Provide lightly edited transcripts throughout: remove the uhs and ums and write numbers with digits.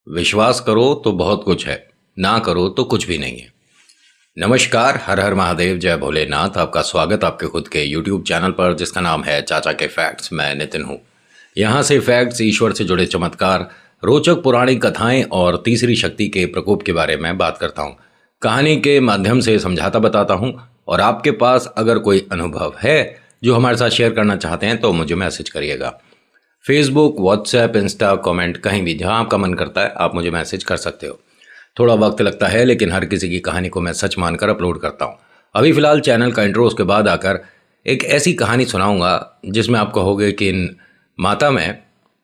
विश्वास करो तो बहुत कुछ है, ना करो तो कुछ भी नहीं है। नमस्कार, हर हर महादेव, जय भोलेनाथ। आपका स्वागत आपके खुद के YouTube चैनल पर जिसका नाम है चाचा के फैक्ट्स। मैं नितिन हूँ। यहाँ से फैक्ट्स, ईश्वर से जुड़े चमत्कार, रोचक पौराणिक कथाएं और तीसरी शक्ति के प्रकोप के बारे में बात करता हूँ। कहानी के माध्यम से समझाता बताता हूँ। और आपके पास अगर कोई अनुभव है जो हमारे साथ शेयर करना चाहते हैं तो मुझे मैसेज करिएगा। फेसबुक, व्हाट्सएप, इंस्टा, कमेंट, कहीं भी जहां आपका मन करता है आप मुझे मैसेज कर सकते हो। थोड़ा वक्त लगता है लेकिन हर किसी की कहानी को मैं सच मानकर अपलोड करता हूं। अभी फ़िलहाल चैनल का इंट्रो, उसके बाद आकर एक ऐसी कहानी सुनाऊंगा जिसमें आप कहोगे कि इन माता में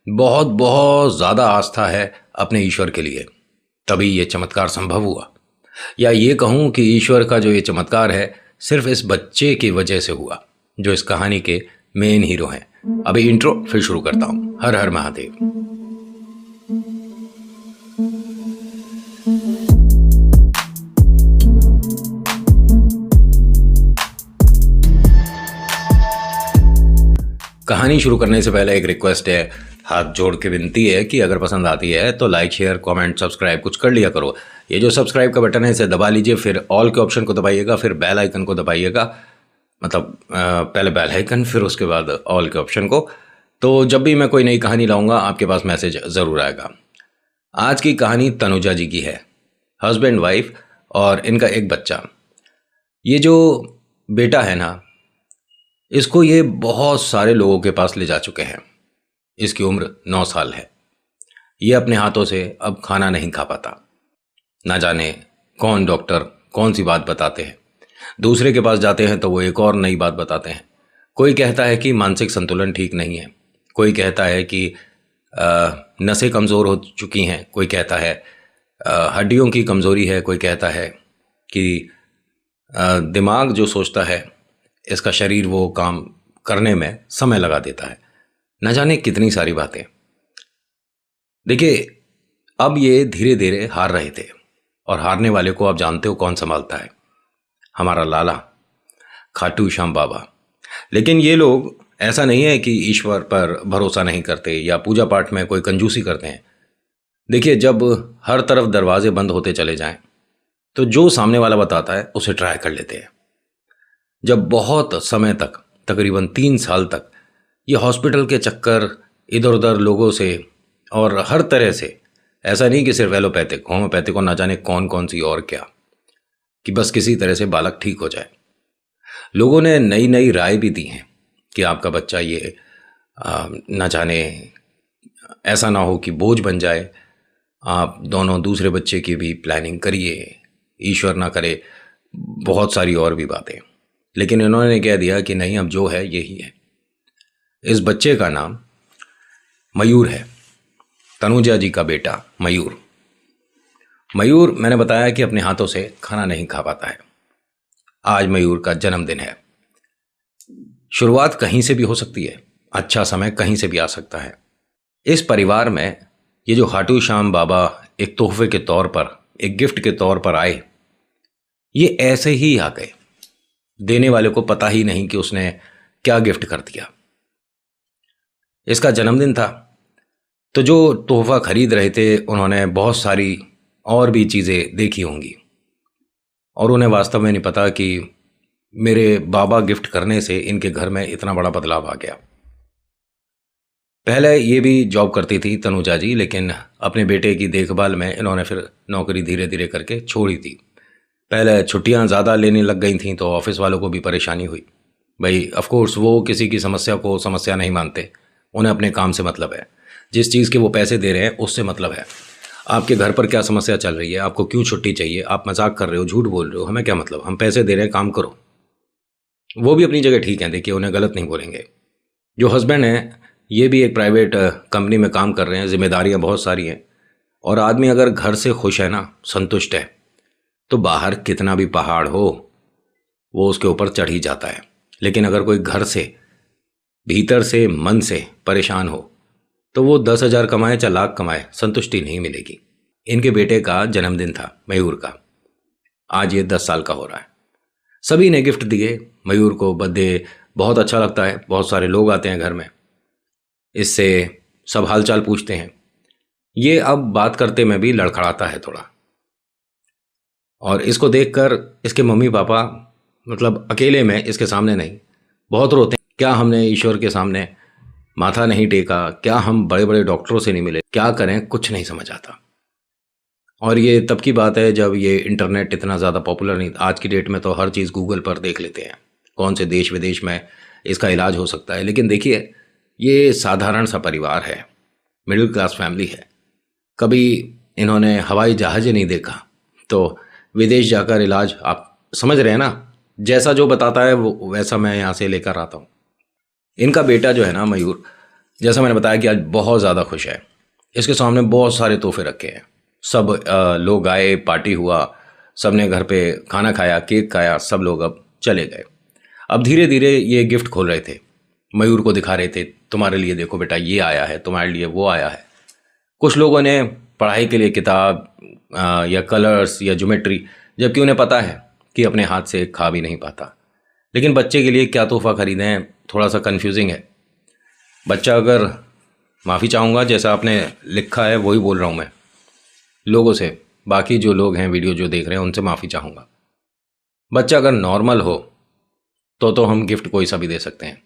बहुत बहुत ज़्यादा आस्था है अपने ईश्वर के लिए, तभी ये चमत्कार संभव हुआ। या ये कहूँ कि ईश्वर का जो ये चमत्कार है सिर्फ इस बच्चे की वजह से हुआ जो इस कहानी के मेन हीरो हैं। अभी इंट्रो, फिर शुरू करता हूं। हर हर महादेव। कहानी शुरू करने से पहले एक रिक्वेस्ट है, हाथ जोड़ के विनती है कि अगर पसंद आती है तो लाइक, शेयर, कमेंट, सब्सक्राइब कुछ कर लिया करो। ये जो सब्सक्राइब का बटन है इसे दबा लीजिए, फिर ऑल के ऑप्शन को दबाइएगा, फिर बेल आइकन को दबाइएगा। मतलब पहले बेल आइकन फिर उसके बाद ऑल के ऑप्शन को। तो जब भी मैं कोई नई कहानी लाऊंगा आपके पास मैसेज ज़रूर आएगा। आज की कहानी तनुजा जी की है, हस्बैंड वाइफ और इनका एक बच्चा। ये जो बेटा है ना, इसको ये बहुत सारे लोगों के पास ले जा चुके हैं। इसकी उम्र 9 साल है। ये अपने हाथों से अब खाना नहीं खा पाता। ना जाने कौन डॉक्टर कौन सी बात बताते हैं। दूसरे के पास जाते हैं तो वो एक और नई बात बताते हैं। कोई कहता है कि मानसिक संतुलन ठीक नहीं है, कोई कहता है कि नसें कमज़ोर हो चुकी हैं, कोई कहता है हड्डियों की कमज़ोरी है, कोई कहता है कि दिमाग जो सोचता है इसका शरीर वो काम करने में समय लगा देता है। न जाने कितनी सारी बातें। देखिए, अब ये धीरे धीरे हार रहे थे और हारने वाले को आप जानते हो कौन संभालता है? हमारा लाला खाटू श्याम बाबा। लेकिन ये लोग ऐसा नहीं है कि ईश्वर पर भरोसा नहीं करते या पूजा पाठ में कोई कंजूसी करते हैं। देखिए, जब हर तरफ दरवाजे बंद होते चले जाएं तो जो सामने वाला बताता है उसे ट्राई कर लेते हैं। जब बहुत समय तक, तकरीबन 3 साल तक, ये हॉस्पिटल के चक्कर, इधर उधर लोगों से और हर तरह से, ऐसा नहीं कि सिर्फ एलोपैथिक, होम्योपैथिक और ना जाने कौन कौन सी और क्या, कि बस किसी तरह से बालक ठीक हो जाए। लोगों ने नई नई राय भी दी हैं कि आपका बच्चा ये ना जाने ऐसा ना हो कि बोझ बन जाए, आप दोनों दूसरे बच्चे की भी प्लानिंग करिए, ईश्वर ना करे, बहुत सारी और भी बातें। लेकिन इन्होंने कह दिया कि नहीं, अब जो है यही है। इस बच्चे का नाम मयूर है, तनुजा जी का बेटा मयूर। मयूर, मैंने बताया कि अपने हाथों से खाना नहीं खा पाता है। आज मयूर का जन्मदिन है। शुरुआत कहीं से भी हो सकती है, अच्छा समय कहीं से भी आ सकता है। इस परिवार में ये जो खाटू श्याम बाबा एक तोहफे के तौर पर, एक गिफ्ट के तौर पर आए, ये ऐसे ही आ गए। देने वाले को पता ही नहीं कि उसने क्या गिफ्ट कर दिया। इसका जन्मदिन था तो जो तोहफा खरीद रहे थे उन्होंने बहुत सारी और भी चीज़ें देखी होंगी और उन्हें वास्तव में नहीं पता कि मेरे बाबा गिफ्ट करने से इनके घर में इतना बड़ा बदलाव आ गया। पहले ये भी जॉब करती थी तनुजा जी, लेकिन अपने बेटे की देखभाल में इन्होंने फिर नौकरी धीरे धीरे करके छोड़ी थी। पहले छुट्टियां ज़्यादा लेने लग गई थीं तो ऑफिस वालों को भी परेशानी हुई। भाई ऑफ कोर्स वो किसी की समस्या को समस्या नहीं मानते, उन्हें अपने काम से मतलब है। जिस चीज़ के वो पैसे दे रहे हैं उससे मतलब है। आपके घर पर क्या समस्या चल रही है, आपको क्यों छुट्टी चाहिए, आप मजाक कर रहे हो, झूठ बोल रहे हो, हमें क्या मतलब, हम पैसे दे रहे हैं, काम करो। वो भी अपनी जगह ठीक है, देखिए उन्हें गलत नहीं बोलेंगे। जो हस्बैंड हैं ये भी एक प्राइवेट कंपनी में काम कर रहे हैं, जिम्मेदारियां बहुत सारी हैं। और आदमी अगर घर से खुश है ना, संतुष्ट है, तो बाहर कितना भी पहाड़ हो वो उसके ऊपर चढ़ ही जाता है। लेकिन अगर कोई घर से, भीतर से, मन से परेशान हो तो वो 10,000 कमाए चाहे लाख कमाए, संतुष्टि नहीं मिलेगी। इनके बेटे का जन्मदिन था मयूर का। आज ये 10 साल का हो रहा है। सभी ने गिफ्ट दिए मयूर को। बर्थडे बहुत अच्छा लगता है, बहुत सारे लोग आते हैं घर में, इससे सब हालचाल पूछते हैं। ये अब बात करते में भी लड़खड़ाता है थोड़ा। और इसको देखकर इसके मम्मी पापा मतलब अकेले में इसके सामने नहीं बहुत रोते हैं। क्या हमने ईश्वर के सामने माथा नहीं टेका, क्या हम बड़े बड़े डॉक्टरों से नहीं मिले, क्या करें, कुछ नहीं समझ आता। और ये तब की बात है जब ये इंटरनेट इतना ज़्यादा पॉपुलर नहीं था। आज की डेट में तो हर चीज़ गूगल पर देख लेते हैं, कौन से देश विदेश में इसका इलाज हो सकता है। लेकिन देखिए, ये साधारण सा परिवार है, मिडिल क्लास फैमिली है। कभी इन्होंने हवाई जहाज़ ही नहीं देखा, तो विदेश जाकर इलाज, आप समझ रहे हैं ना, जैसा जो बताता है वो वैसा मैं यहाँ से लेकर आता हूँ। इनका बेटा जो है ना मयूर, जैसा मैंने बताया कि आज बहुत ज़्यादा खुश है। इसके सामने बहुत सारे तोहफे रखे हैं, सब लोग आए, पार्टी हुआ, सब ने घर पे खाना खाया, केक खाया, सब लोग अब चले गए। अब धीरे धीरे ये गिफ्ट खोल रहे थे, मयूर को दिखा रहे थे, तुम्हारे लिए देखो बेटा ये आया है, तुम्हारे लिए वो आया है। कुछ लोगों ने पढ़ाई के लिए किताब या कलर्स या ज्योमेट्री, जबकि उन्हें पता है कि अपने हाथ से खा भी नहीं पाता। लेकिन बच्चे के लिए क्या तोहफा खरीदें, थोड़ा सा कन्फ्यूजिंग है। बच्चा अगर, माफ़ी चाहूँगा, जैसा आपने लिखा है वही बोल रहा हूँ मैं लोगों से, बाकी जो लोग हैं वीडियो जो देख रहे हैं उनसे माफ़ी चाहूँगा। बच्चा अगर नॉर्मल हो तो हम गिफ्ट कोई सा भी दे सकते हैं।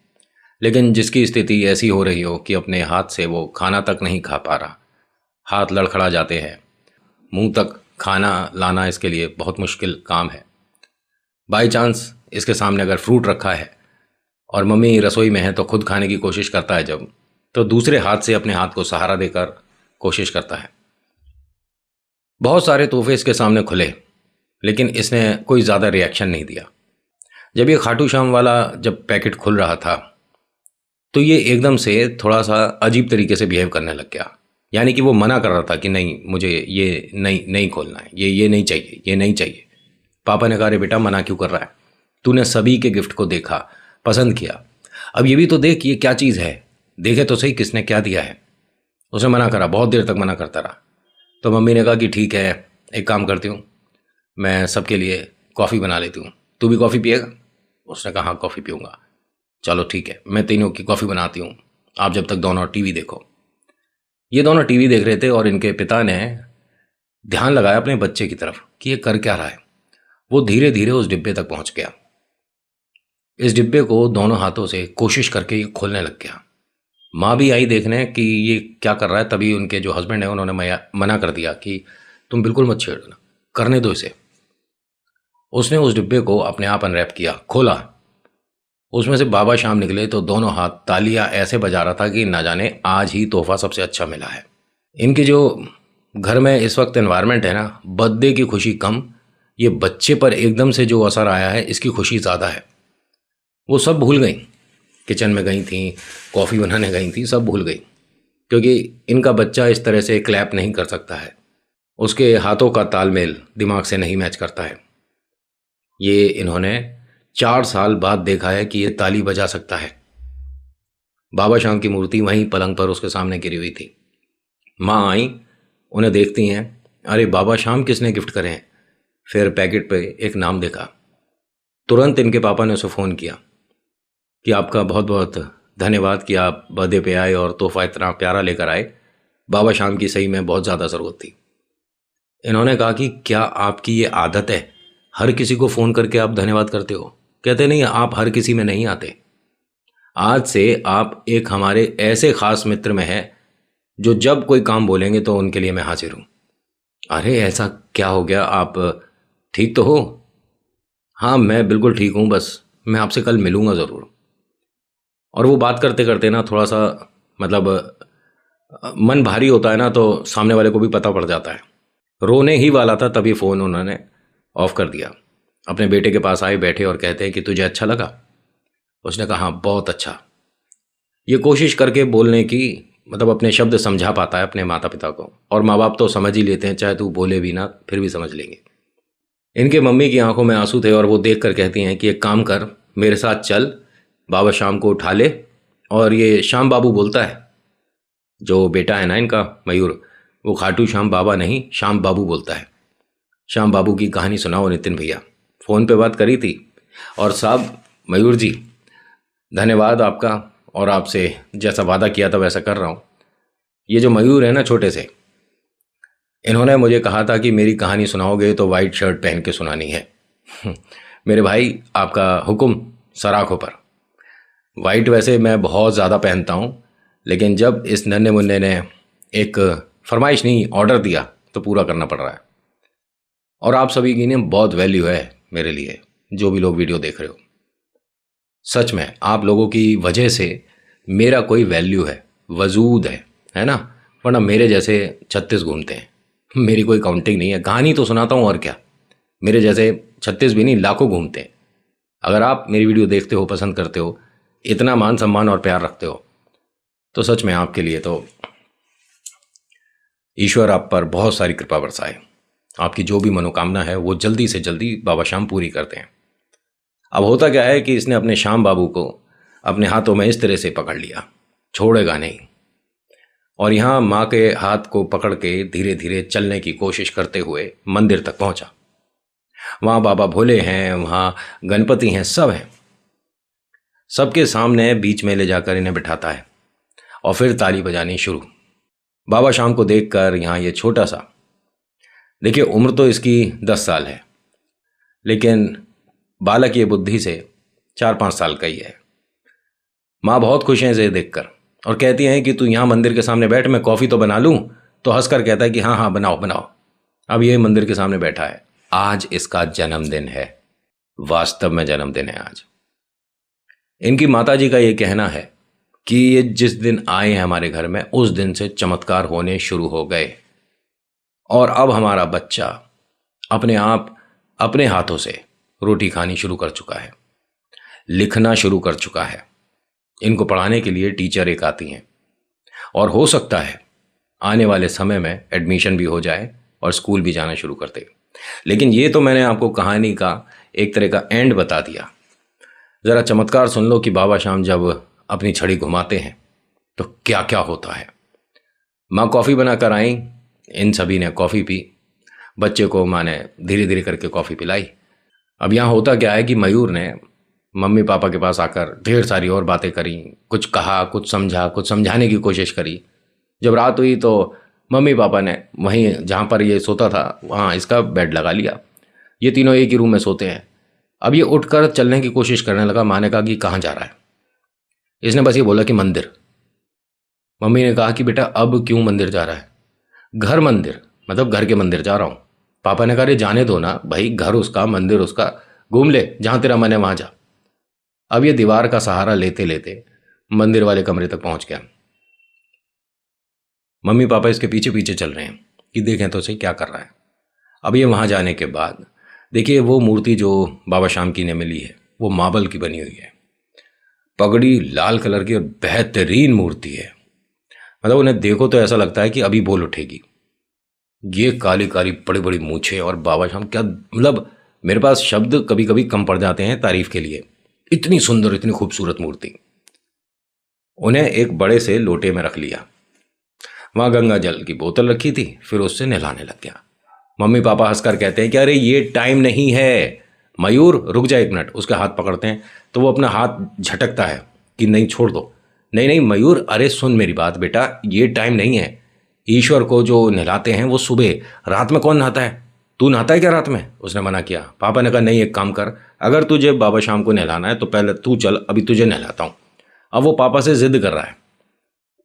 लेकिन जिसकी स्थिति ऐसी हो रही हो कि अपने हाथ से वो खाना तक नहीं खा पा रहा, हाथ लड़खड़ा जाते हैं, मुंह तक खाना लाना इसके लिए बहुत मुश्किल काम है। बाई चांस इसके सामने अगर फ्रूट रखा है और मम्मी रसोई में है तो खुद खाने की कोशिश करता है जब, तो दूसरे हाथ से अपने हाथ को सहारा देकर कोशिश करता है। बहुत सारे तोहफे इसके सामने खुले, लेकिन इसने कोई ज़्यादा रिएक्शन नहीं दिया। जब ये खाटू श्याम वाला जब पैकेट खुल रहा था तो ये एकदम से थोड़ा सा अजीब तरीके से बिहेव करने लग गया। यानी कि वो मना कर रहा था कि नहीं, मुझे ये नहीं खोलना है, ये नहीं चाहिए, ये नहीं चाहिए। पापा ने कहा, अरे बेटा मना क्यों कर रहा है, तूने सभी के गिफ्ट को देखा, पसंद किया, अब ये भी तो देख ये क्या चीज़ है, देखे तो सही किसने क्या दिया है। उसने मना करा, बहुत देर तक मना करता रहा। तो मम्मी ने कहा कि ठीक है, एक काम करती हूँ, मैं सबके लिए कॉफ़ी बना लेती हूँ, तू भी कॉफ़ी पिएगा? उसने कहा हाँ कॉफ़ी पीऊँगा। चलो ठीक है, मैं तीनों की कॉफ़ी बनाती हूँ, आप जब तक दोनों टीवी देखो। ये दोनों टीवी देख रहे थे और इनके पिता ने ध्यान लगाया अपने बच्चे की तरफ कि ये कर क्या रहा है। वो धीरे धीरे उस डिब्बे तक पहुंच गया। इस डिब्बे को दोनों हाथों से कोशिश करके ये खोलने लग गया। माँ भी आई देखने कि ये क्या कर रहा है, तभी उनके जो हस्बैंड है उन्होंने मना कर दिया कि तुम बिल्कुल मत छेड़ना, करने दो इसे। उसने उस डिब्बे को अपने आप अनरैप किया, खोला, उसमें से बाबा शाम निकले तो दोनों हाथ तालियां ऐसे बजा रहा था कि ना जाने आज ही तोहफा सबसे अच्छा मिला है। इनके जो घर में इस वक्त एनवायरनमेंट है ना, बर्थडे की खुशी कम, ये बच्चे पर एकदम से जो असर आया है इसकी खुशी ज़्यादा है। वो सब भूल गई, किचन में गई थी, कॉफ़ी बनाने गई थी, सब भूल गई, क्योंकि इनका बच्चा इस तरह से क्लैप नहीं कर सकता है, उसके हाथों का तालमेल दिमाग से नहीं मैच करता है। ये इन्होंने 4 साल बाद देखा है कि ये ताली बजा सकता है। बाबा शाम की मूर्ति वहीं पलंग पर उसके सामने गिरी हुई थी। माँ आई, उन्हें देखती हैं, अरे बाबा शाम किसने गिफ्ट करे हैं। फिर पैकेट पे एक नाम देखा, तुरंत इनके पापा ने उसे फ़ोन किया कि आपका बहुत बहुत धन्यवाद कि आप बर्थडे पे आए और तोहफा इतना प्यारा लेकर आए, बाबा शाम की सही में बहुत ज़्यादा ज़रूरत थी। इन्होंने कहा कि क्या आपकी ये आदत है, हर किसी को फ़ोन करके आप धन्यवाद करते हो? कहते नहीं, आप हर किसी में नहीं आते, आज से आप एक हमारे ऐसे ख़ास मित्र में है जो जब कोई काम बोलेंगे तो उनके लिए मैं हाजिर हूँ। अरे ऐसा क्या हो गया, आप ठीक तो हो? हाँ मैं बिल्कुल ठीक हूँ, बस मैं आपसे कल मिलूँगा ज़रूर। और वो बात करते करते ना थोड़ा सा मतलब मन भारी होता है ना, तो सामने वाले को भी पता पड़ जाता है। रोने ही वाला था तभी फ़ोन उन्होंने ऑफ कर दिया। अपने बेटे के पास आए, बैठे और कहते हैं कि तुझे अच्छा लगा? उसने कहा हाँ बहुत अच्छा। ये कोशिश करके बोलने की मतलब अपने शब्द समझा पाता है अपने माता पिता को, और माँ बाप तो समझ ही लेते हैं, चाहे तू बोले भी ना फिर भी समझ लेंगे। इनके मम्मी की आंखों में आंसू थे और वो देख कर कहती हैं कि एक काम कर, मेरे साथ चल, बाबा शाम को उठा ले। और ये श्याम बाबू बोलता है, जो बेटा है ना इनका मयूर, वो खाटू श्याम बाबा नहीं श्याम बाबू बोलता है। श्याम बाबू की कहानी सुनाओ नितिन भैया। फ़ोन पे बात करी थी। और साहब मयूर जी, धन्यवाद आपका, और आपसे जैसा वादा किया था वैसा कर रहा हूँ। ये जो मयूर है ना छोटे से, इन्होंने मुझे कहा था कि मेरी कहानी सुनाओगे तो वाइट शर्ट पहन के सुनानी है। मेरे भाई, आपका हुक्म सराखों पर। वाइट वैसे मैं बहुत ज़्यादा पहनता हूँ, लेकिन जब इस नन्हे मुन्ने ने एक फरमाइश नहीं ऑर्डर दिया तो पूरा करना पड़ रहा है। और आप सभी की ने बहुत वैल्यू है मेरे लिए, जो भी लोग वीडियो देख रहे हो। सच में आप लोगों की वजह से मेरा कोई वैल्यू है, वजूद है ना। वरना मेरे जैसे 36 घूमते हैं, मेरी कोई काउंटिंग नहीं है। कहानी तो सुनाता हूँ और क्या, मेरे जैसे 36 भी नहीं लाखों घूमते हैं। अगर आप मेरी वीडियो देखते हो, पसंद करते हो, इतना मान सम्मान और प्यार रखते हो, तो सच में आपके लिए तो ईश्वर आप पर बहुत सारी कृपा बरसाए। आपकी जो भी मनोकामना है वो जल्दी से जल्दी बाबा श्याम पूरी करते हैं। अब होता क्या है कि इसने अपने श्याम बाबू को अपने हाथों में इस तरह से पकड़ लिया, छोड़ेगा नहीं। और यहाँ माँ के हाथ को पकड़ के धीरे धीरे चलने की कोशिश करते हुए मंदिर तक पहुंचा। वहाँ बाबा भोले हैं, वहाँ गणपति हैं, सब हैं। सबके सामने बीच में ले जाकर इन्हें बिठाता है और फिर ताली बजानी शुरू। बाबा श्याम को देखकर यहाँ ये छोटा सा, देखिए उम्र तो इसकी 10 साल है, लेकिन बालक ये बुद्धि से 4-5 साल का ही है। माँ बहुत खुश हैं इसे देखकर और कहती हैं कि तू यहाँ मंदिर के सामने बैठ, मैं कॉफ़ी तो बना लूँ। तो हंसकर कहता है कि हाँ हाँ बनाओ बनाओ। अब ये मंदिर के सामने बैठा है। आज इसका जन्मदिन है, वास्तव में जन्मदिन है आज। इनकी माताजी का ये कहना है कि ये जिस दिन आए हैं हमारे घर में, उस दिन से चमत्कार होने शुरू हो गए और अब हमारा बच्चा अपने आप अपने हाथों से रोटी खानी शुरू कर चुका है, लिखना शुरू कर चुका है। इनको पढ़ाने के लिए टीचर एक आती हैं और हो सकता है आने वाले समय में एडमिशन भी हो जाए और स्कूल भी जाना शुरू कर दे। लेकिन ये तो मैंने आपको कहानी का एक तरह का एंड बता दिया। ज़रा चमत्कार सुन लो कि बाबा श्याम जब अपनी छड़ी घुमाते हैं तो क्या क्या होता है। माँ कॉफ़ी बनाकर आई, इन सभी ने कॉफ़ी पी, बच्चे को माँ ने धीरे धीरे करके कॉफ़ी पिलाई। अब यहाँ होता क्या है कि मयूर ने मम्मी पापा के पास आकर ढेर सारी और बातें करी, कुछ कहा, कुछ समझा, कुछ समझाने की कोशिश करी। जब रात हुई तो मम्मी पापा ने वहीं जहाँ पर ये सोता था वहाँ इसका बेड लगा लिया। ये तीनों एक ही रूम में सोते हैं। अब ये उठकर चलने की कोशिश करने लगा। माँ ने कहा कि कहाँ जा रहा है? इसने बस ये बोला कि मंदिर। मम्मी ने कहा कि बेटा अब क्यों मंदिर जा रहा है? घर मंदिर मतलब घर के मंदिर जा रहा हूँ। पापा ने कहा अरे जाने दो ना भाई, घर उसका मंदिर उसका, घूम ले जहाँ तेरा मन है वहाँ जा। अब ये दीवार का सहारा लेते लेते मंदिर वाले कमरे तक पहुँच गया। मम्मी पापा इसके पीछे पीछे चल रहे हैं कि देखें तो सही क्या कर रहा है। अब ये वहाँ जाने के बाद देखिए वो मूर्ति जो बाबा श्याम की ने मिली है वो मार्बल की बनी हुई है, पगड़ी लाल कलर की और बेहतरीन मूर्ति है। मतलब उन्हें देखो तो ऐसा लगता है कि अभी बोल उठेगी। ये काली काली बड़ी बड़ी मूछें और बाबा श्याम, क्या मतलब मेरे पास शब्द कभी कभी कम पड़ जाते हैं तारीफ के लिए। इतनी सुंदर इतनी खूबसूरत मूर्ति। उन्हें एक बड़े से लोटे में रख लिया, वहाँ गंगा जल की बोतल रखी थी, फिर उससे नहलाने लग गया। मम्मी पापा हंसकर कहते हैं कि अरे ये टाइम नहीं है, मयूर रुक जा एक मिनट। उसके हाथ पकड़ते हैं तो वो अपना हाथ झटकता है कि नहीं छोड़ दो। नहीं नहीं मयूर, अरे सुन मेरी बात बेटा, ये टाइम नहीं है। ईश्वर को जो नहलाते हैं वो सुबह, रात में कौन नहाता है? तू नहाता है क्या रात में? उसने मना किया। पापा ने कहा नहीं, एक काम कर, अगर तुझे बाबा श्याम को नहलाना है तो पहले तू चल, अभी तुझे नहलाता हूँ। अब वो पापा से जिद कर रहा है।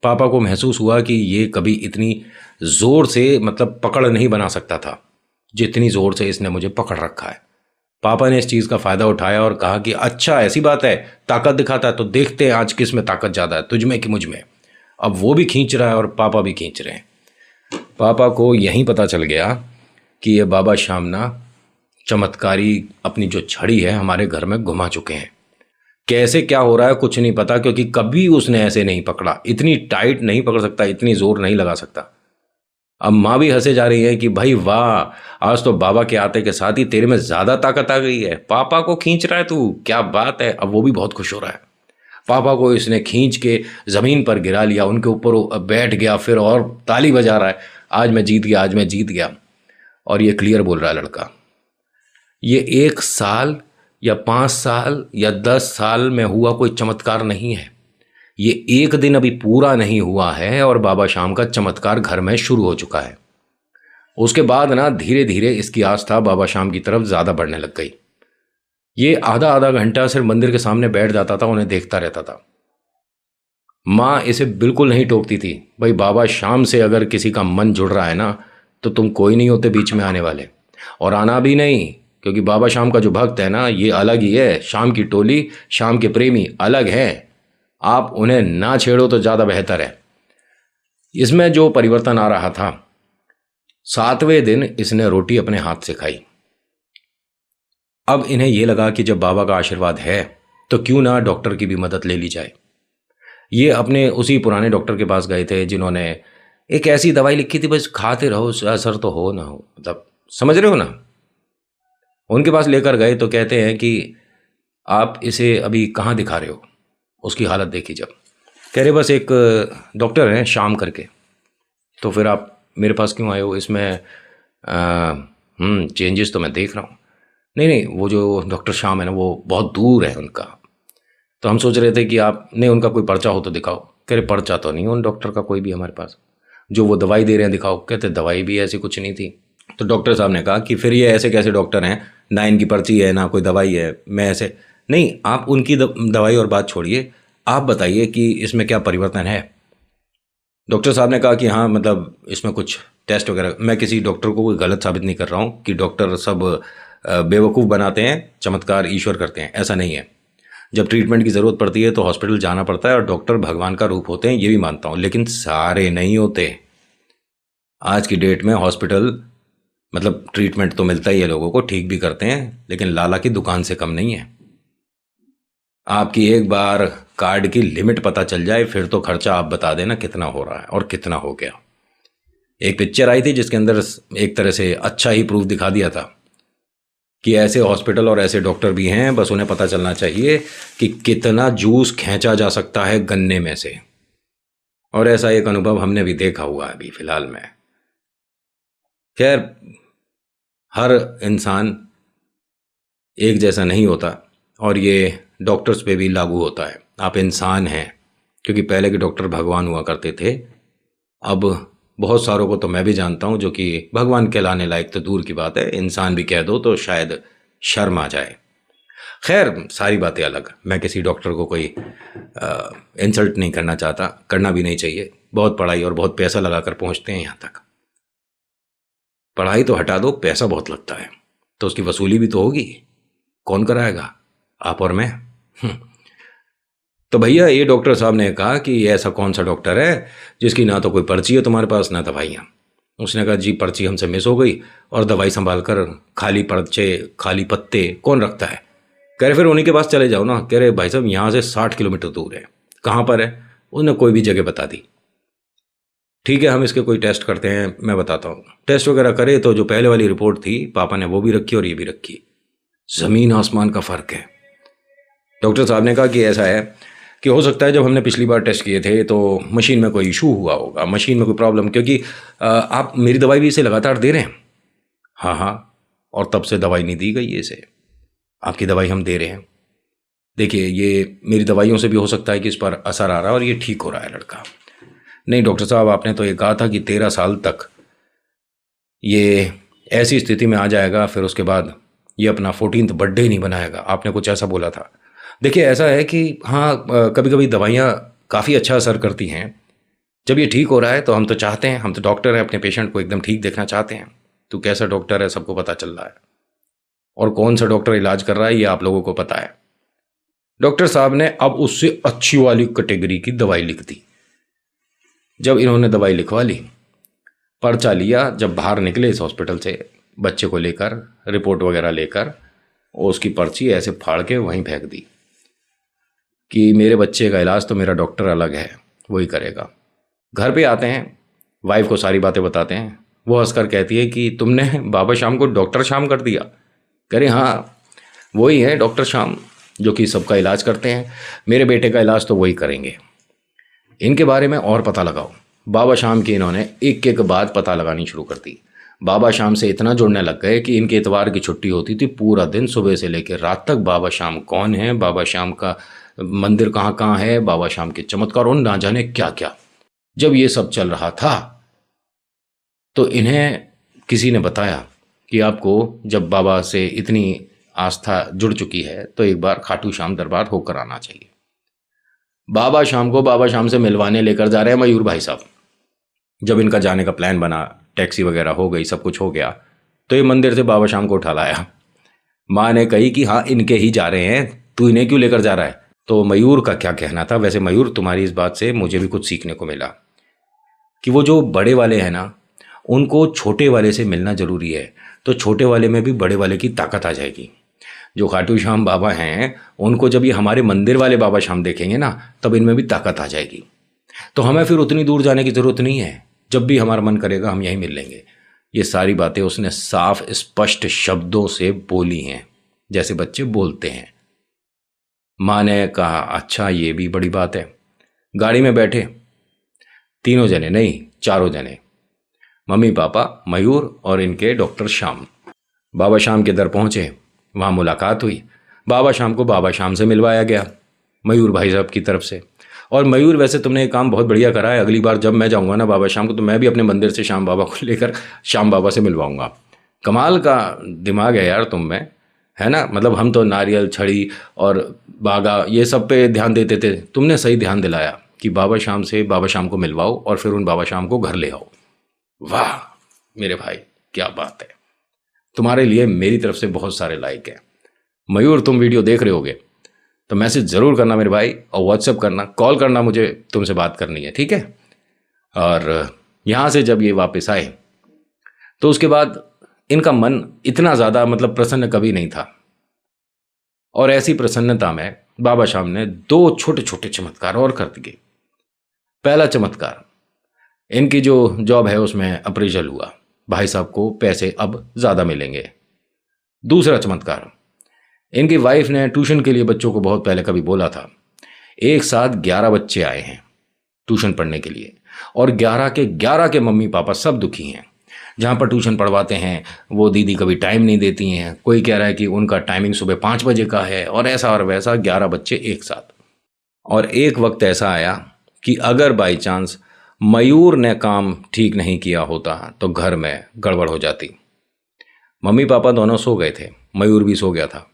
पापा को महसूस हुआ कि ये कभी इतनी ज़ोर से मतलब पकड़ नहीं बना सकता था जितनी ज़ोर से इसने मुझे पकड़ रखा है। पापा ने इस चीज़ का फ़ायदा उठाया और कहा कि अच्छा ऐसी बात है, ताकत दिखाता है तो देखते हैं आज किस में ताकत ज़्यादा है, तुझ में कि मुझ में। अब वो भी खींच रहा है और पापा भी खींच रहे हैं। पापा को यहीं पता चल गया कि ये बाबा श्याम ना चमत्कारी अपनी जो छड़ी है हमारे घर में घुमा चुके हैं। कैसे क्या हो रहा है कुछ नहीं पता, क्योंकि कभी उसने ऐसे नहीं पकड़ा, इतनी टाइट नहीं पकड़ सकता, इतनी जोर नहीं लगा सकता। अब माँ भी हंसे जा रही है कि भाई वाह, आज तो बाबा के आते के साथ ही तेरे में ज़्यादा ताकत आ गई है, पापा को खींच रहा है तू, क्या बात है। अब वो भी बहुत खुश हो रहा है। पापा को इसने खींच के ज़मीन पर गिरा लिया, उनके ऊपर बैठ गया, फिर और ताली बजा रहा है, आज मैं जीत गया, आज मैं जीत गया। और ये क्लियर बोल रहा है लड़का। ये 1 साल या 5 साल या 10 साल में हुआ कोई चमत्कार नहीं है, ये 1 दिन अभी पूरा नहीं हुआ है और बाबा श्याम का चमत्कार घर में शुरू हो चुका है। उसके बाद ना धीरे धीरे इसकी आस्था बाबा श्याम की तरफ ज़्यादा बढ़ने लग गई। ये आधा आधा घंटा सिर्फ मंदिर के सामने बैठ जाता था, उन्हें देखता रहता था। माँ इसे बिल्कुल नहीं टोकती थी, भाई बाबा श्याम से अगर किसी का मन जुड़ रहा है ना तो तुम कोई नहीं होते बीच में आने वाले, और आना भी नहीं, क्योंकि बाबा श्याम का जो भक्त है ना ये अलग ही है। श्याम की टोली, श्याम के प्रेमी अलग है, आप उन्हें ना छेड़ो तो ज़्यादा बेहतर है। इसमें जो परिवर्तन आ रहा था, 7वें दिन इसने रोटी अपने हाथ से खाई। अब इन्हें यह लगा कि जब बाबा का आशीर्वाद है तो क्यों ना डॉक्टर की भी मदद ले ली जाए। ये अपने उसी पुराने डॉक्टर के पास गए थे जिन्होंने एक ऐसी दवाई लिखी थी, बस खाते रहो, असर तो हो ना हो, मतलब समझ रहे हो ना। उनके पास लेकर गए तो कहते हैं कि आप इसे अभी कहाँ दिखा रहे हो, उसकी हालत देखी। जब कह रहे बस एक डॉक्टर हैं श्याम करके, तो फिर आप मेरे पास क्यों आए हो, इसमें चेंजेस तो मैं देख रहा हूँ। नहीं नहीं, वो जो डॉक्टर श्याम है ना वो बहुत दूर है उनका, तो हम सोच रहे थे कि आपने उनका कोई पर्चा हो तो दिखाओ। कह रहे पर्चा तो नहीं उन डॉक्टर का कोई भी हमारे पास, जो वो दवाई दे रहे हैं दिखाओ। कहते दवाई भी ऐसी कुछ नहीं थी। तो डॉक्टर साहब ने कहा कि फिर ये ऐसे कैसे डॉक्टर हैं, ना इनकी पर्ची है ना कोई दवाई है, मैं ऐसे नहीं। आप उनकी दवाई और बात छोड़िए, आप बताइए कि इसमें क्या परिवर्तन है। डॉक्टर साहब ने कहा कि हाँ मतलब इसमें कुछ टेस्ट वगैरह, मैं किसी डॉक्टर को कोई गलत साबित नहीं कर रहा हूँ कि डॉक्टर सब बेवकूफ़ बनाते हैं, चमत्कार ईश्वर करते हैं, ऐसा नहीं है। जब ट्रीटमेंट की ज़रूरत पड़ती है तो हॉस्पिटल जाना पड़ता है, और डॉक्टर भगवान का रूप होते हैं, ये भी मानता हूँ, लेकिन सारे नहीं होते। आज की डेट में हॉस्पिटल मतलब ट्रीटमेंट तो मिलता ही है लोगों को, ठीक भी करते हैं, लेकिन लाला की दुकान से कम नहीं है। आपकी एक बार कार्ड की लिमिट पता चल जाए फिर तो खर्चा आप बता देना कितना हो रहा है और कितना हो गया। एक पिक्चर आई थी जिसके अंदर एक तरह से अच्छा ही प्रूफ दिखा दिया था कि ऐसे हॉस्पिटल और ऐसे डॉक्टर भी हैं, बस उन्हें पता चलना चाहिए कि कितना जूस खींचा जा सकता है गन्ने में से। और ऐसा एक अनुभव हमने भी देखा हुआ है अभी फिलहाल में। खैर, हर इंसान एक जैसा नहीं होता, और ये डॉक्टर्स पे भी लागू होता है। आप इंसान हैं, क्योंकि पहले के डॉक्टर भगवान हुआ करते थे। अब बहुत सारों को तो मैं भी जानता हूँ जो कि भगवान कहलाने लायक तो दूर की बात है, इंसान भी कह दो तो शायद शर्म आ जाए। खैर, सारी बातें अलग, मैं किसी डॉक्टर को कोई इंसल्ट नहीं करना चाहता, करना भी नहीं चाहिए। बहुत पढ़ाई और बहुत पैसा लगाकर पहुँचते हैं यहाँ तक। पढ़ाई तो हटा दो, पैसा बहुत लगता है, तो उसकी वसूली भी तो होगी। कौन कराएगा, आप और मैं? तो भैया ये डॉक्टर साहब ने कहा कि ऐसा कौन सा डॉक्टर है जिसकी ना तो कोई पर्ची है तुम्हारे पास ना दवाइयाँ। उसने कहा जी पर्ची हमसे मिस हो गई, और दवाई संभाल कर खाली पर्चे खाली पत्ते कौन रखता है। कह रहे फिर उन्हीं के पास चले जाओ ना। कह रहे भाई साहब यहाँ से 60 किलोमीटर दूर है। कहाँ पर है? उसने कोई भी जगह बता दी। ठीक है, हम इसके कोई टेस्ट करते हैं, मैं बताता हूँ। टेस्ट वगैरह करे तो जो पहले वाली रिपोर्ट थी पापा ने वो भी रखी और ये भी रखी, ज़मीन आसमान का फ़र्क है। डॉक्टर साहब ने कहा कि ऐसा है कि हो सकता है जब हमने पिछली बार टेस्ट किए थे तो मशीन में कोई इशू हुआ होगा, मशीन में कोई प्रॉब्लम, क्योंकि आप मेरी दवाई भी इसे लगातार दे रहे हैं। हाँ हाँ, और तब से दवाई नहीं दी गई इसे, आपकी दवाई हम दे रहे हैं। देखिए ये मेरी दवाइयों से भी हो सकता है कि इस पर असर आ रहा है और ये ठीक हो रहा है लड़का। नहीं डॉक्टर साहब, आपने तो ये कहा था कि 13 साल तक ये ऐसी स्थिति में आ जाएगा, फिर उसके बाद ये अपना 14th बर्थडे नहीं बनाएगा, आपने कुछ ऐसा बोला था। देखिए ऐसा है कि हाँ कभी कभी दवाइयाँ काफ़ी अच्छा असर करती हैं। जब ये ठीक हो रहा है तो हम तो चाहते हैं, हम तो डॉक्टर हैं, अपने पेशेंट को एकदम ठीक देखना चाहते हैं। तो कैसा डॉक्टर है सबको पता चल रहा है, और कौन सा डॉक्टर इलाज कर रहा है ये आप लोगों को पता है। डॉक्टर साहब ने अब उससे अच्छी वाली कैटेगरी की दवाई लिख दी। जब इन्होंने दवाई लिखवा ली, पर्चा लिया, जब बाहर निकले इस हॉस्पिटल से बच्चे को लेकर, रिपोर्ट वगैरह लेकर, और उसकी पर्ची ऐसे फाड़ के वहीं फेंक दी कि मेरे बच्चे का इलाज तो मेरा डॉक्टर अलग है, वही करेगा। घर पे आते हैं, वाइफ को सारी बातें बताते हैं। वो हंसकर कहती है कि तुमने बाबा श्याम को डॉक्टर श्याम कर दिया। कह रहे हाँ वही है डॉक्टर श्याम जो कि सबका इलाज करते हैं, मेरे बेटे का इलाज तो वही करेंगे। इनके बारे में और पता लगाओ। बाबा श्याम की इन्होंने एक एक बात पता लगानी शुरू कर दी। बाबा श्याम से इतना जुड़ने लग गए कि इनके इतवार की छुट्टी होती थी, पूरा दिन सुबह से लेकर रात तक बाबा श्याम कौन है, बाबा श्याम का मंदिर कहाँ कहाँ है, बाबा श्याम के चमत्कार और ना जाने क्या क्या। जब ये सब चल रहा था तो इन्हें किसी ने बताया कि आपको जब बाबा से इतनी आस्था जुड़ चुकी है तो एक बार खाटू श्याम दरबार होकर आना चाहिए। बाबा शाम को बाबा शाम से मिलवाने लेकर जा रहे हैं मयूर भाई साहब। जब इनका जाने का प्लान बना, टैक्सी वगैरह हो गई, सब कुछ हो गया, तो ये मंदिर से बाबा शाम को उठा लाया। माँ ने कही कि हाँ इनके ही जा रहे हैं, तू इन्हें क्यों लेकर जा रहा है। तो मयूर का क्या कहना था, वैसे मयूर तुम्हारी इस बात से मुझे भी कुछ सीखने को मिला कि वो जो बड़े वाले हैं ना, उनको छोटे वाले से मिलना ज़रूरी है, तो छोटे वाले में भी बड़े वाले की ताकत आ जाएगी। जो खाटू श्याम बाबा हैं उनको जब ये हमारे मंदिर वाले बाबा श्याम देखेंगे ना, तब इनमें भी ताकत आ जाएगी। तो हमें फिर उतनी दूर जाने की ज़रूरत नहीं है, जब भी हमारा मन करेगा हम यहीं मिल लेंगे। ये सारी बातें उसने साफ स्पष्ट शब्दों से बोली हैं, जैसे बच्चे बोलते हैं। माँ ने कहा अच्छा ये भी बड़ी बात है। गाड़ी में बैठे, तीनों जने नहीं चारों जने, मम्मी पापा, मयूर और इनके डॉक्टर श्याम। बाबा श्याम के दर पहुँचे, वहाँ मुलाकात हुई। बाबा श्याम को बाबा श्याम से मिलवाया गया मयूर भाई साहब की तरफ से। और मयूर वैसे तुमने एक काम बहुत बढ़िया करा है, अगली बार जब मैं जाऊँगा ना बाबा श्याम को, तो मैं भी अपने मंदिर से श्याम बाबा को लेकर श्याम बाबा से मिलवाऊँगा। कमाल का दिमाग है यार तुम में, है ना। मतलब हम तो नारियल, छड़ी और बागा ये सब पे ध्यान देते थे, तुमने सही ध्यान दिलाया कि बाबा श्याम से बाबा श्याम को मिलवाओ और फिर उन बाबा श्याम को घर ले आओ। वाह मेरे भाई क्या बात है, तुम्हारे लिए मेरी तरफ से बहुत सारे लाइक हैं। मयूर तुम वीडियो देख रहे होगे तो मैसेज ज़रूर करना मेरे भाई, और व्हाट्सएप करना, कॉल करना, मुझे तुमसे बात करनी है, ठीक है। और यहाँ से जब ये वापस आए तो उसके बाद इनका मन इतना ज़्यादा मतलब प्रसन्न कभी नहीं था। और ऐसी प्रसन्नता में बाबा श्याम ने 2 छोटे छोटे चमत्कार और कर दिए। पहला चमत्कार, इनकी जो जॉब है उसमें अप्रेजल हुआ, भाई साहब को पैसे अब ज़्यादा मिलेंगे। दूसरा चमत्कार, इनकी वाइफ ने ट्यूशन के लिए बच्चों को बहुत पहले कभी बोला था, एक साथ 11 बच्चे आए हैं ट्यूशन पढ़ने के लिए, और 11 के 11 के मम्मी पापा सब दुखी हैं। जहाँ पर ट्यूशन पढ़वाते हैं वो दीदी कभी टाइम नहीं देती हैं, कोई कह रहा है कि उनका टाइमिंग सुबह 5 बजे का है, और ऐसा और वैसा 11 बच्चे एक साथ। और एक वक्त ऐसा आया कि अगर बाई चांस मयूर ने काम ठीक नहीं किया होता तो घर में गड़बड़ हो जाती। मम्मी पापा दोनों सो गए थे, मयूर भी सो गया था।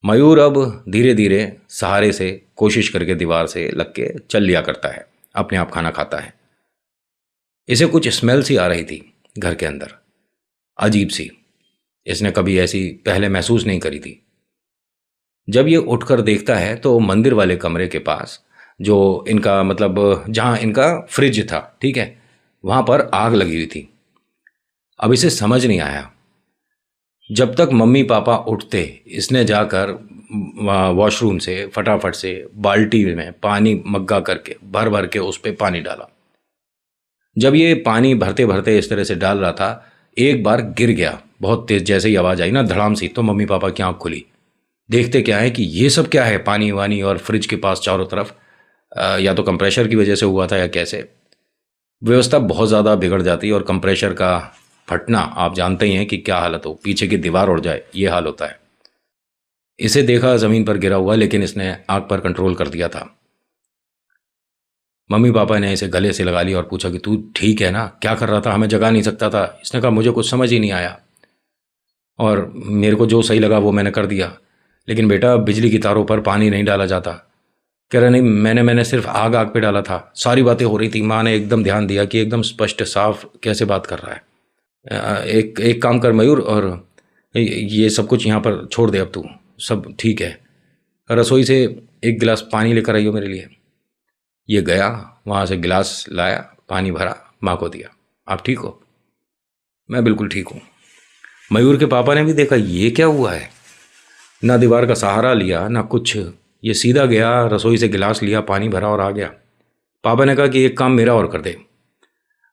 मयूर अब धीरे धीरे सहारे से कोशिश करके दीवार से लग के चल लिया करता है, अपने आप खाना खाता है। इसे कुछ स्मेल सी आ रही थी घर के अंदर, अजीब सी, इसने कभी ऐसी पहले महसूस नहीं करी थी। जब ये उठकर देखता है तो मंदिर वाले कमरे के पास जो इनका मतलब जहाँ इनका फ्रिज था, ठीक है, वहाँ पर आग लगी हुई थी। अब इसे समझ नहीं आया, जब तक मम्मी पापा उठते इसने जाकर वॉशरूम से फटाफट से बाल्टी में पानी मग्गा करके भर भर के उस पर पानी डाला। जब ये पानी भरते भरते इस तरह से डाल रहा था, एक बार गिर गया बहुत तेज, जैसे ही आवाज़ आई ना धड़ाम सी, तो मम्मी पापा की आँख खुली। देखते क्या है कि ये सब क्या है, पानी वानी और फ्रिज के पास चारों तरफ, या तो कंप्रेशर की वजह से हुआ था या कैसे, व्यवस्था बहुत ज़्यादा बिगड़ जाती है। और कंप्रेशर का फटना आप जानते ही हैं कि क्या हालत हो, पीछे की दीवार उड़ जाए ये हाल होता है। इसे देखा ज़मीन पर गिरा हुआ, लेकिन इसने आग पर कंट्रोल कर दिया था। मम्मी पापा ने इसे गले से लगा लिया और पूछा कि तू ठीक है ना, क्या कर रहा था, हमें जगा नहीं सकता था। इसने कहा मुझे कुछ समझ ही नहीं आया और मेरे को जो सही लगा वो मैंने कर दिया, लेकिन बेटा बिजली की तारों पर पानी नहीं डाला जाता। कह रहा नहीं, मैंने सिर्फ आग पे डाला था। सारी बातें हो रही थी, माँ ने एकदम ध्यान दिया कि एकदम स्पष्ट साफ कैसे बात कर रहा है। एक काम कर मयूर, और ये सब कुछ यहाँ पर छोड़ दे, अब तू सब ठीक है, रसोई से एक गिलास पानी लेकर आइयो मेरे लिए। ये गया, वहाँ से गिलास लाया, पानी भरा, माँ को दिया। आप ठीक हो? मैं बिल्कुल ठीक हूँ। मयूर के पापा ने भी देखा ये क्या हुआ है, ना दीवार का सहारा लिया ना कुछ, ये सीधा गया, रसोई से गिलास लिया, पानी भरा और आ गया। पापा ने कहा कि एक काम मेरा और कर दे,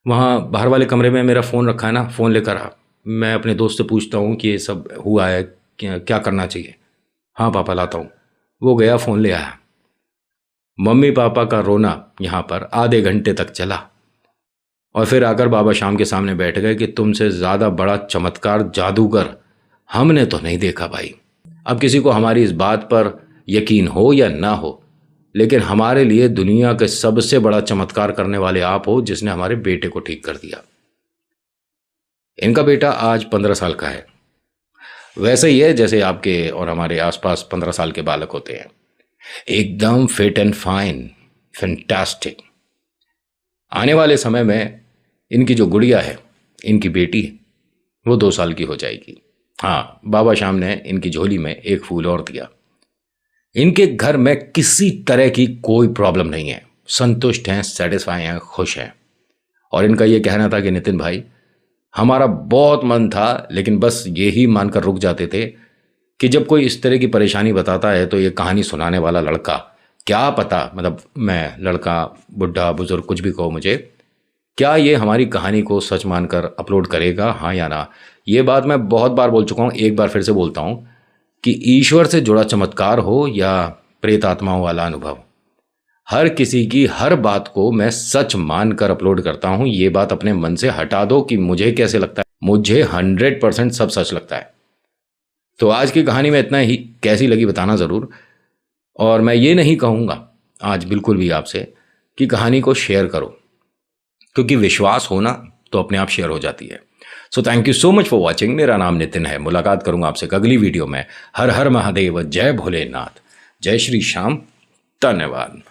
वहाँ बाहर वाले कमरे में मेरा फ़ोन रखा है ना, फ़ोन लेकर आ, मैं अपने दोस्त से पूछता हूँ कि ये सब हुआ है, क्या करना चाहिए। हाँ पापा लाता हूँ। वो गया, फ़ोन ले आया। मम्मी पापा का रोना यहाँ पर आधे घंटे तक चला और फिर आकर बाबा श्याम के सामने बैठ गए कि तुमसे ज़्यादा बड़ा चमत्कार जादूगर हमने तो नहीं देखा भाई। अब किसी को हमारी इस बात पर यकीन हो या ना हो, लेकिन हमारे लिए दुनिया के सबसे बड़ा चमत्कार करने वाले आप हो, जिसने हमारे बेटे को ठीक कर दिया। इनका बेटा आज 15 साल का है। वैसे ही है जैसे आपके और हमारे आसपास 15 साल के बालक होते हैं, एकदम फिट एंड फाइन, फैंटास्टिक। आने वाले समय में इनकी जो गुड़िया है, इनकी बेटी, वो 2 साल की हो जाएगी। हाँ, बाबा श्याम ने इनकी झोली में एक फूल और दिया। इनके घर में किसी तरह की कोई प्रॉब्लम नहीं है, संतुष्ट हैं, सेटिस्फाई हैं, खुश हैं। और इनका ये कहना था कि नितिन भाई, हमारा बहुत मन था लेकिन बस यही मानकर रुक जाते थे कि जब कोई इस तरह की परेशानी बताता है तो ये कहानी सुनाने वाला लड़का, क्या पता, मतलब मैं लड़का, बुढ़ा, बुजुर्ग, कुछ भी कहो मुझे, क्या ये हमारी कहानी को सच मानकर अपलोड करेगा, हाँ या ना। ये बात मैं बहुत बार बोल चुका हूँ, एक बार फिर से बोलता हूँ कि ईश्वर से जुड़ा चमत्कार हो या प्रेत आत्माओं वाला अनुभव, हर किसी की हर बात को मैं सच मानकर अपलोड करता हूँ। ये बात अपने मन से हटा दो कि मुझे कैसे लगता है, मुझे 100% सब सच लगता है। तो आज की कहानी में इतना ही, कैसी लगी बताना ज़रूर। और मैं ये नहीं कहूँगा आज बिल्कुल भी आपसे कि कहानी को शेयर करो, क्योंकि विश्वास होना तो अपने आप शेयर हो जाती है। So thank you so much for watching. मेरा नाम नितिन है। मुलाकात करूंगा आपसे अगली वीडियो में। हर हर महादेव, जय भोलेनाथ, जय श्री श्याम, धन्यवाद।